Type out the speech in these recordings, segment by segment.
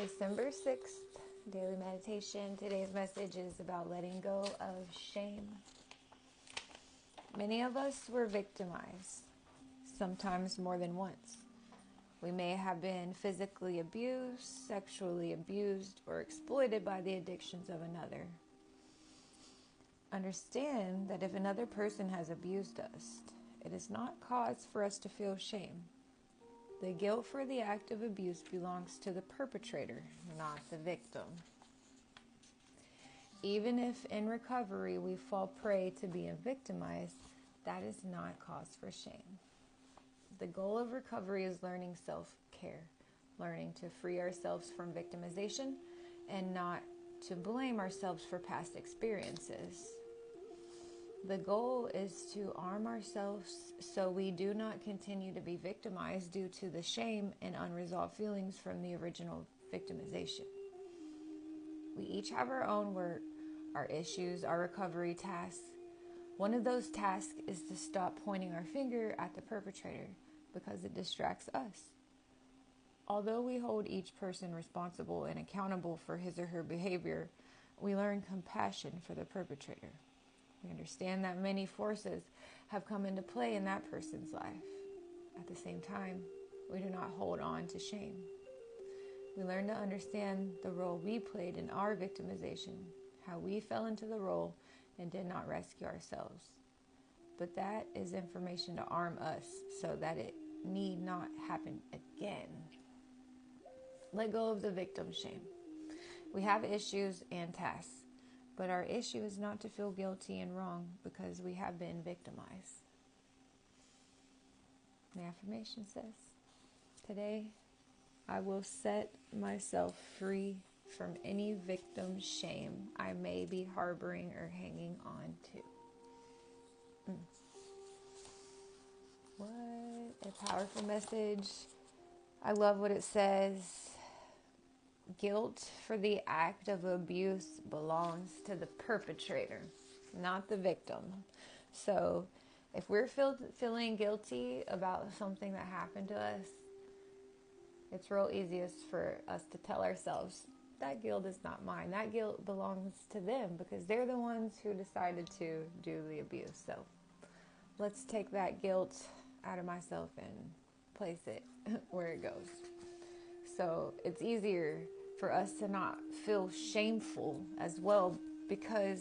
December 6th, daily meditation. Today's message is about letting go of shame. Many of us were victimized, sometimes more than once. We may have been physically abused, sexually abused, or exploited by the addictions of another. Understand that if another person has abused us, it is not cause for us to feel shame. The guilt for the act of abuse belongs to the perpetrator, not the victim. Even if in recovery we fall prey to being victimized, that is not cause for shame. The goal of recovery is learning self-care, learning to free ourselves from victimization and not to blame ourselves for past experiences. The goal is to arm ourselves so we do not continue to be victimized due to the shame and unresolved feelings from the original victimization. We each have our own work, our issues, our recovery tasks. One of those tasks is to stop pointing our finger at the perpetrator because it distracts us. Although we hold each person responsible and accountable for his or her behavior, we learn compassion for the perpetrator. We understand that many forces have come into play in that person's life. At the same time, we do not hold on to shame. We learn to understand the role we played in our victimization, how we fell into the role and did not rescue ourselves. But that is information to arm us so that it need not happen again. Let go of the victim shame. We have issues and tasks. But our issue is not to feel guilty and wrong because we have been victimized. The affirmation says, today I will set myself free from any victim shame I may be harboring or hanging on to. What a powerful message. I love what it says. Guilt for the act of abuse belongs to the perpetrator, not the victim. So if we're feeling guilty about something that happened to us, it's real easiest for us to tell ourselves, that guilt is not mine. That guilt belongs to them because they're the ones who decided to do the abuse. So let's take that guilt out of myself and place it where it goes. So it's easier for us to not feel shameful as well because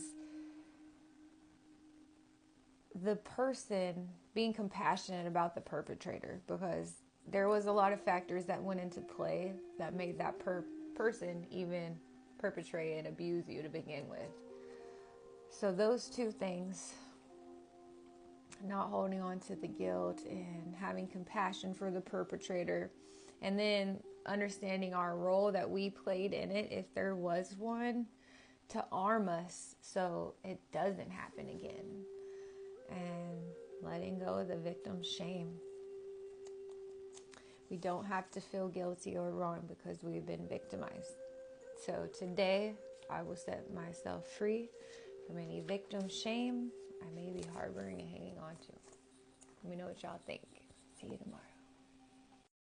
the person being compassionate about the perpetrator, because there was a lot of factors that went into play that made that person even perpetrate and abuse you to begin with. So those two things, not holding on to the guilt and having compassion for the perpetrator, and then understanding our role that we played in it, if there was one, to arm us so it doesn't happen again. And letting go of the victim's shame. We don't have to feel guilty or wrong because we've been victimized. So today, I will set myself free from any victim shame I may be harboring and hanging on to. Let me know what y'all think. See you tomorrow.